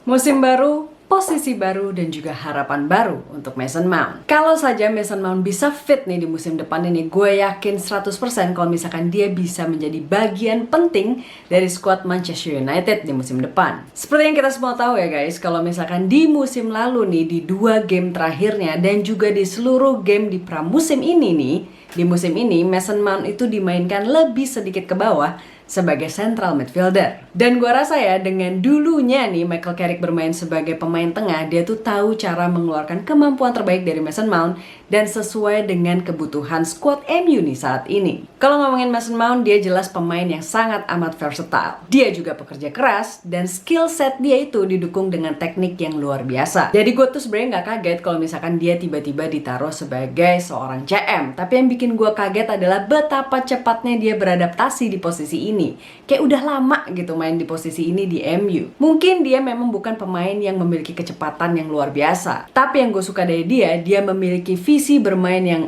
Musim baru, posisi baru, dan juga harapan baru untuk Mason Mount. Kalau saja Mason Mount bisa fit nih di musim depan ini, gue yakin 100% kalau misalkan dia bisa menjadi bagian penting dari skuad Manchester United di musim depan. Seperti yang kita semua tahu ya guys, kalau misalkan di musim lalu nih, di 2 game terakhirnya dan juga di seluruh game di pramusim ini nih, di musim ini Mason Mount itu dimainkan lebih sedikit ke bawah sebagai central midfielder. Dan gua rasa ya, dengan dulunya nih Michael Carrick bermain sebagai pemain tengah, dia tuh tahu cara mengeluarkan kemampuan terbaik dari Mason Mount dan sesuai dengan kebutuhan squad MU nih saat ini. Kalau ngomongin Mason Mount, dia jelas pemain yang sangat amat versatile. Dia juga pekerja keras dan skill set dia itu didukung dengan teknik yang luar biasa. Jadi gue tuh sebenarnya nggak kaget kalau misalkan dia tiba-tiba ditaruh sebagai seorang CM. Tapi yang bikin gue kaget adalah betapa cepatnya dia beradaptasi di posisi ini. Kayak udah lama gitu main di posisi ini di MU. Mungkin dia memang bukan pemain yang memiliki kecepatan yang luar biasa, tapi yang gue suka dari dia memiliki visi bermain yang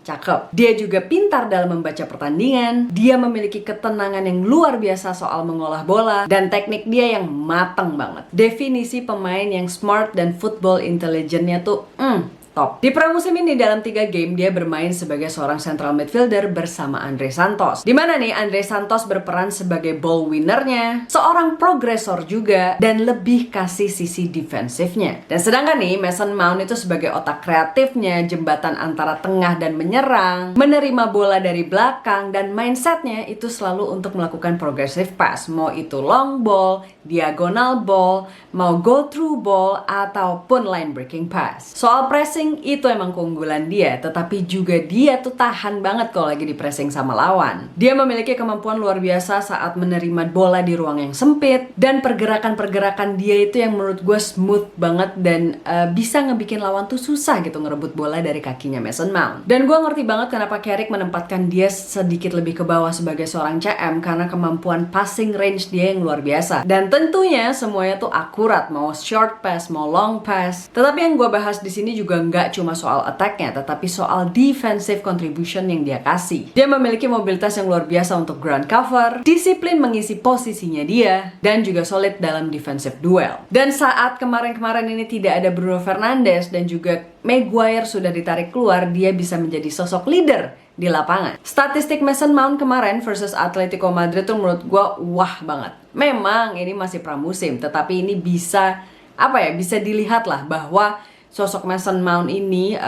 cakep. Dia juga pintar dalam membaca pertandingan. Dia memiliki ketenangan yang luar biasa soal mengolah bola, dan teknik dia yang matang banget. Definisi pemain yang smart dan football intelligence-nya tuh top. Di pramusim ini dalam 3 game dia bermain sebagai seorang central midfielder bersama Andre Santos. Dimana nih Andre Santos berperan sebagai ball winnernya, seorang progresor juga, dan lebih kasih sisi defensifnya. Dan sedangkan nih Mason Mount itu sebagai otak kreatifnya, jembatan antara tengah dan menyerang, menerima bola dari belakang, dan mindsetnya itu selalu untuk melakukan progressive pass. Mau itu long ball, diagonal ball, mau go through ball, ataupun line breaking pass. Soal pressing itu emang keunggulan dia, tetapi juga dia tuh tahan banget kalau lagi di pressing sama lawan. Dia memiliki kemampuan luar biasa saat menerima bola di ruang yang sempit, dan pergerakan-pergerakan dia itu yang menurut gue smooth banget dan bisa ngebikin lawan tuh susah gitu ngerebut bola dari kakinya Mason Mount. Dan gue ngerti banget kenapa Carrick menempatkan dia sedikit lebih ke bawah sebagai seorang CM, karena kemampuan passing range dia yang luar biasa. Dan tentunya semuanya tuh akurat, mau short pass, mau long pass. Tetapi yang gue bahas di sini juga nggak cuma soal attack-nya, tetapi soal defensive contribution yang dia kasih. Dia memiliki mobilitas yang luar biasa untuk ground cover, disiplin mengisi posisinya dia, dan juga solid dalam defensive duel. Dan saat kemarin-kemarin ini tidak ada Bruno Fernandes dan juga Maguire sudah ditarik keluar, dia bisa menjadi sosok leader di lapangan. Statistik Mason Mount kemarin versus Atletico Madrid tuh menurut gue wah banget. Memang ini masih pramusim, tetapi ini bisa bisa dilihat lah bahwa sosok Mason Mount ini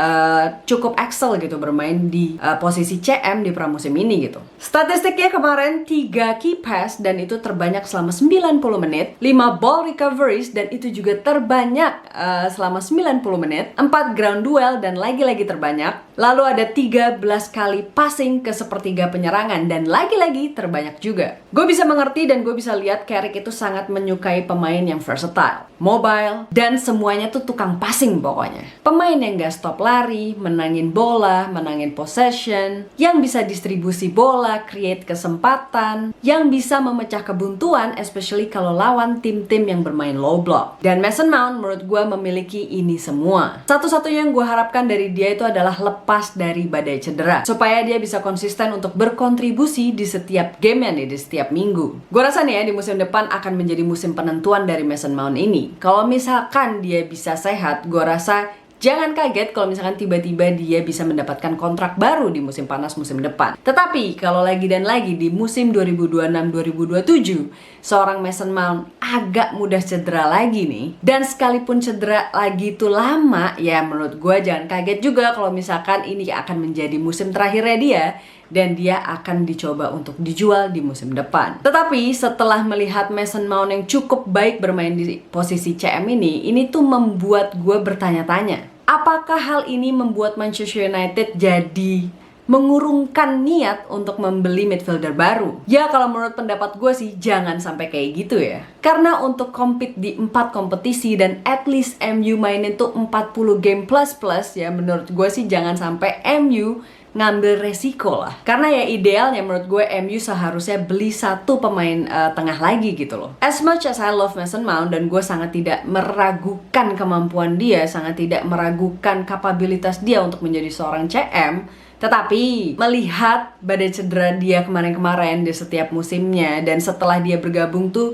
cukup excel gitu bermain di posisi CM di pramusim ini gitu. Statistiknya kemarin 3 key pass dan itu terbanyak selama 90 menit, 5 ball recoveries dan itu juga terbanyak selama 90 menit, 4 ground duel dan lagi-lagi terbanyak. Lalu ada 13 kali passing ke sepertiga penyerangan dan lagi-lagi terbanyak juga. Gue bisa mengerti dan gue bisa lihat Carrick itu sangat menyukai pemain yang versatile, mobile, dan semuanya tuh tukang passing pokoknya. Pemain yang gak stop lari, menangin bola, menangin possession, yang bisa distribusi bola, create kesempatan, yang bisa memecah kebuntuan, especially kalau lawan tim-tim yang bermain low block. Dan Mason Mount menurut gue memiliki ini semua. Satu-satunya yang gue harapkan dari dia itu adalah lepas dari badai cedera, supaya dia bisa konsisten untuk berkontribusi di setiap game nih, di setiap minggu. Gue rasa nih ya, di musim depan akan menjadi musim penentuan dari Mason Mount ini. Kalau misalkan dia bisa sehat, gue rasa jangan kaget kalau misalkan tiba-tiba dia bisa mendapatkan kontrak baru di musim panas musim depan. Tetapi kalau lagi dan lagi di musim 2026-2027 seorang Mason Mount agak mudah cedera lagi nih, dan sekalipun cedera lagi itu lama, ya menurut gue jangan kaget juga kalau misalkan ini akan menjadi musim terakhirnya dia dan dia akan dicoba untuk dijual di musim depan. Tetapi setelah melihat Mason Mount yang cukup baik bermain di posisi CM ini tuh membuat gue bertanya-tanya, apakah hal ini membuat Manchester United jadi mengurungkan niat untuk membeli midfielder baru? Ya kalau menurut pendapat gue sih jangan sampai kayak gitu ya. Karena untuk compete di 4 kompetisi dan at least MU mainin tuh 40 game plus ya, menurut gue sih jangan sampai MU ngambil resiko lah. Karena ya idealnya menurut gue MU seharusnya beli 1 pemain tengah lagi gitu loh. As much as I love Mason Mount dan gue sangat tidak meragukan kemampuan dia, sangat tidak meragukan kapabilitas dia untuk menjadi seorang CM, tetapi melihat badai cedera dia kemarin-kemarin di setiap musimnya, dan setelah dia bergabung tuh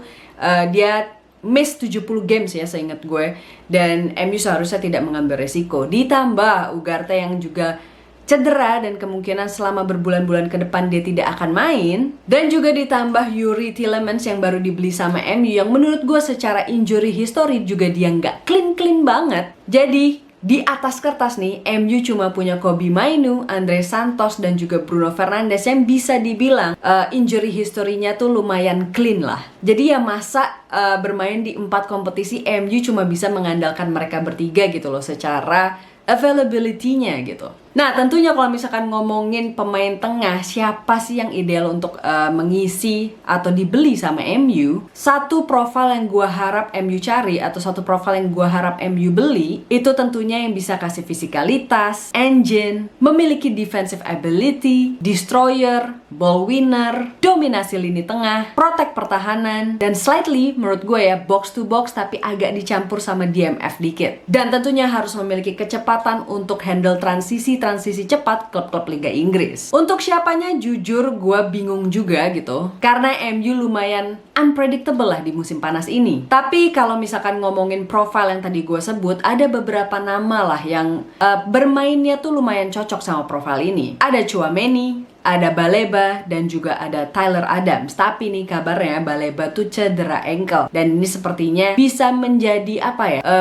dia miss 70 games ya seingat gue, dan MU seharusnya tidak mengambil resiko. Ditambah Ugarte yang juga cedera dan kemungkinan selama berbulan-bulan ke depan dia tidak akan main, dan juga ditambah Youri Tielemans yang baru dibeli sama MU yang menurut gue secara injury history juga dia nggak clean banget. Jadi di atas kertas nih, MU cuma punya Kobbie Mainoo, Andre Santos, dan juga Bruno Fernandes yang bisa dibilang injury history-nya tuh lumayan clean lah. Jadi ya masa bermain di 4 kompetisi MU cuma bisa mengandalkan mereka bertiga gitu loh secara availability-nya gitu. Nah, tentunya kalau misalkan ngomongin pemain tengah, siapa sih yang ideal untuk mengisi atau dibeli sama MU? Satu profil yang gua harap MU cari atau satu profil yang gua harap MU beli, itu tentunya yang bisa kasih fisikalitas, engine, memiliki defensive ability, destroyer, ball winner, dominasi lini tengah, protect pertahanan, dan slightly menurut gue ya box to box tapi agak dicampur sama DMF dikit. Dan tentunya harus memiliki kecepatan untuk handle transisi cepat klub-klub Liga Inggris. Untuk siapanya jujur gue bingung juga gitu, karena MU lumayan unpredictable lah di musim panas ini. Tapi kalau misalkan ngomongin profile yang tadi gue sebut, ada beberapa nama lah yang bermainnya tuh lumayan cocok sama profile ini. Ada Tchouaméni, ada Baleba, dan juga ada Tyler Adams. Tapi nih kabarnya Baleba tuh cedera ankle, dan ini sepertinya bisa menjadi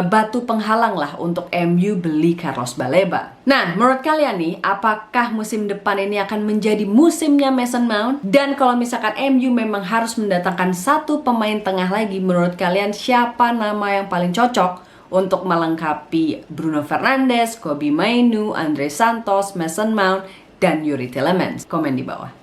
batu penghalang lah untuk MU beli Carlos Baleba. Nah, menurut kalian nih, apakah musim depan ini akan menjadi musimnya Mason Mount? Dan kalau misalkan MU memang harus mendatangkan satu pemain tengah lagi, menurut kalian siapa nama yang paling cocok untuk melengkapi Bruno Fernandes, Kobbie Mainoo, Andre Santos, Mason Mount, dan Youri Tielemans? Komen di bawah.